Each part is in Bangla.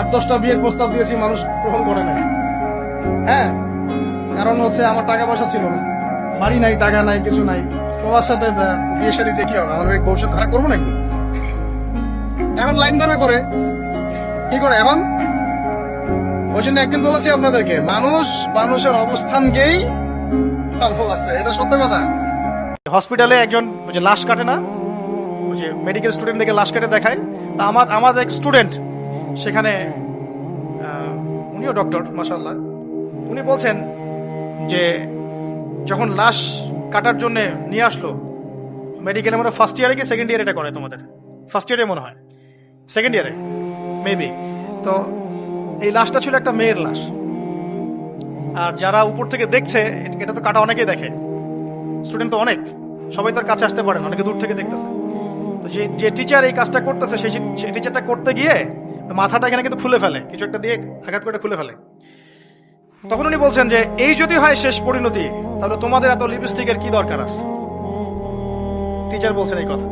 8-10টা বিয়ের প্রস্তাব দিয়েছি, মানুষ গ্রহণ করে নাই। হ্যাঁ, কারণ হচ্ছে আমার টাকা পয়সা ছিল না, বাড়ি নাই, টাকা নাই, কিছু নাই। সবার সাথে বিয়ে শাদী দেখি হবে, আমাদের ভবিষ্যৎ ধারা করবো নাকি? এখন লাইন ধরা করে কি করে এখন? ওই জন্য একদিন বলেছি আপনাদেরকে, মানুষের অবস্থানকেই ফল আছে, এটা সত্য কথা। হসপিটালে একজন যে লাশ কাটে না, ওই যে মেডিকেল স্টুডেন্টদেরকে লাশ কাটে দেখায়, তা আমার এক স্টুডেন্ট সেখানে, উনিও ডক্টর মাশাআল্লাহ, উনি বলছেন যে যখন লাশ কাটার জন্য নিয়ে আসলো মেডিকেলে, মনে হয় ফার্স্ট ইয়ারে কি সেকেন্ড ইয়ারে এটা করে, তোমাদের ফার্স্ট ইয়ারে মনে হয়, সেকেন্ড ইয়ারে মেবি। তো এই লাশটা ছিল একটা মেয়ের লাশ, আর যারা উপর থেকে দেখছে, এটা তো কাটা অনেকেই দেখে, স্টুডেন্ট তো অনেক, সবাই তার কাছে আসতে পারে না, অনেকে দূর থেকে দেখতেছে। তো যে টিচার এই কাজটা করতেছে, সেই টিচারটা করতে গিয়ে মাথাটা এখানে কিন্তু খুলে ফেলে, কিছু একটা দিয়ে আঘাত করে খুলে ফেলে। তখন উনি বলছেন যে এই যদি হয় শেষ পরিণতি, তাহলে তোমাদের এত লিপস্টিকের কি দরকার আছে? টিচার বলছেন এই কথা।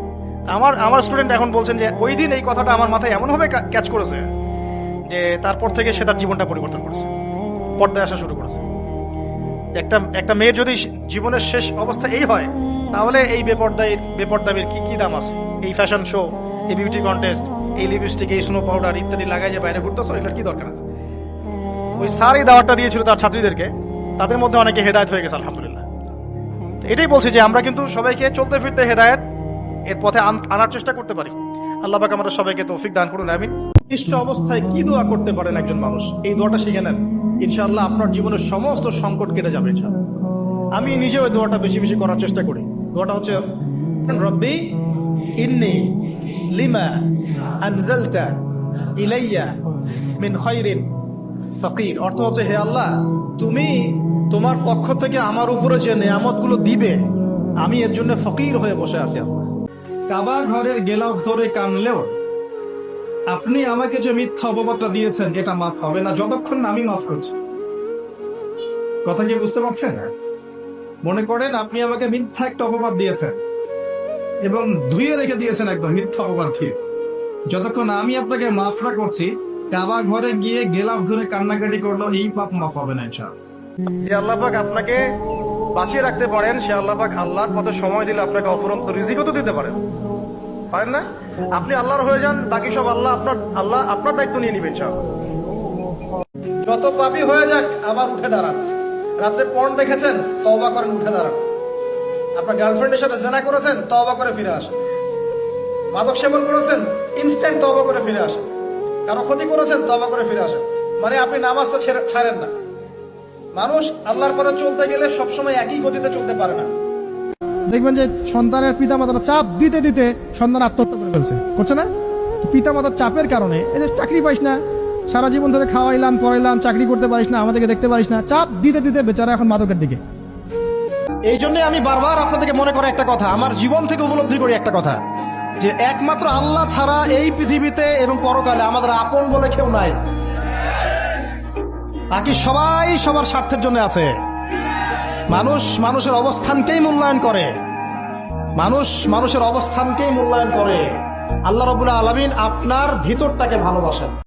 আমার স্টুডেন্ট এখন বলছেন যে ওই দিন এই কথাটা আমার মাথায় এমনভাবে ক্যাচ করেছে যে তারপর থেকে সে তার জীবনটা পরিবর্তন করেছে, পর্দায় আসা শুরু করেছে। একটা মেয়ের যদি জীবনের শেষ অবস্থা এই হয়, তাহলে এই বেপর্দাবির কি দাম আছে? এই ফ্যাশন শো, এই বিউটি কন্টেস্ট, এই লিপস্টিক, এই স্নো পাউডার ইত্যাদি লাগাই যে বাইরে ঘুরতেছে, এগুলোর কি দরকার আছে? ওই স্যার এই দাওয়াতটা দিয়েছিল তার ছাত্রীদেরকে, তাদের মধ্যে অনেকে হেদায়েত হয়ে গেছে আলহামদুলিল্লাহ। এটাই বলছি যে আমরা কিন্তু সবাইকে চলতে ফিরতে হেদায়েত এর পথে আনার চেষ্টা করতে পারি। আল্লাহ পাক আমাদের সবাইকে তৌফিক দান করুন, আমিন। নিঃস্ব অবস্থায় কি দোয়া করতে পারেন একজন মানুষ, এই দোয়াটা শিখে নেন, ইনশাআল্লাহ আপনার জীবনের সমস্ত সংকট কেটে যাবে ইনশাআল্লাহ। আমি নিজে ওই দোয়াটা বেশি বেশি করার চেষ্টা করি। দোয়াটা হচ্ছে রব্বি ইন্নী লিমা আনজালতা ইলাইয়া মিন খায়রিন ফাকির। অর্থ হচ্ছে, হে আল্লাহ, তুমি তোমার পক্ষ থেকে আমার উপরে যে নেয়ামতগুলো দিবে, আমি এর জন্য ফকির হয়ে বসে আছি। কাবা ঘরের গেলাফ ধরে কানলেও আপনি আমাকে যে মিথ্যা অপবাদটা দিয়েছেন, এটা মাফ হবে না যতক্ষণ না আমি মাফ করছি। কথা কি বুঝতে পারছেন? মনে করেন আপনি আমাকে মিথ্যা একটা অপবাদ দিয়েছেন এবং ধুয়ে রেখে দিয়েছেন একদম মিথ্যা অপবাদ দিয়ে, যতক্ষণ আমি আপনাকে মাফ না করছি, কাবা ঘরে গিয়ে গেলাফ ধরে কান্নাকাটি করলো, এই পাপ মাফ হবে না ইনশাআল্লাহ। যে আল্লাহ পাক আপনাকে বাঁচিয়ে রাখতে পারেন, সে আল্লাহ পাক আল্লাহর পথে সময় দিলে আপনাকে অফুরন্ত রিজিকও তো দিতে পারেন না? আপনি আল্লাহর হয়ে যান, বাকি সব আল্লাহ আপনার দায়িত্ব নিয়ে নিবেন ইনশাআল্লাহ। যত পাপী হয়ে যাক, আবার উঠে দাঁড়ান। রাত্রে পর্ন দেখেছেন, তওবা করেন, উঠে দাঁড়ান। আপনার গার্লফ্রেন্ডের সাথে জেনা করেছেন, তওবা করে ফিরে আসেন। মাদক সেবন করেছেন, ইনস্ট্যান্ট তওবা করে ফিরে আসেন। কারো ক্ষতি করেছেন, তওবা করে ফিরে আসেন। মানে আপনি নামাজটা ছাড়েন না। মানুষ আল্লাহর পথে চলতে গেলে সবসময় একই গতিতে চলতে পারে না। দেখবেন যে সন্তানের পিতামাতারা চাপ দিতে দিতে সন্তান আত্মহত্যা করে ফেলছে, করছে না? পিতামাতার চাপের কারণে, এই যে চাকরি পাইস না, সারা জীবন ধরে খাওয়াইলাম পড়াইলাম, চাকরি করতে পারিস না, আমাদেরকে দেখতে পারিস না, চাপ দিতে দিতে বেচারা এখন মাদকের দিকে। এই জন্য আমি বারবার আপনাদেরকে মনে করে একটা কথা, আমার জীবন থেকে উপলব্ধি করি একটা কথা, যে একমাত্র আল্লাহ ছাড়া এই পৃথিবীতে এবং পরকালে আমাদের আপন বলে কেউ নাই। বাকি সবাই সবার স্বার্থের জন্য আছে। মানুষের অবস্থানকেই মূল্যায়ন করে, মানুষের অবস্থানকেই মূল্যায়ন করে। আল্লাহ রাব্বুল আলামিন আপনার ভিতরটাকে ভালোবাসেন।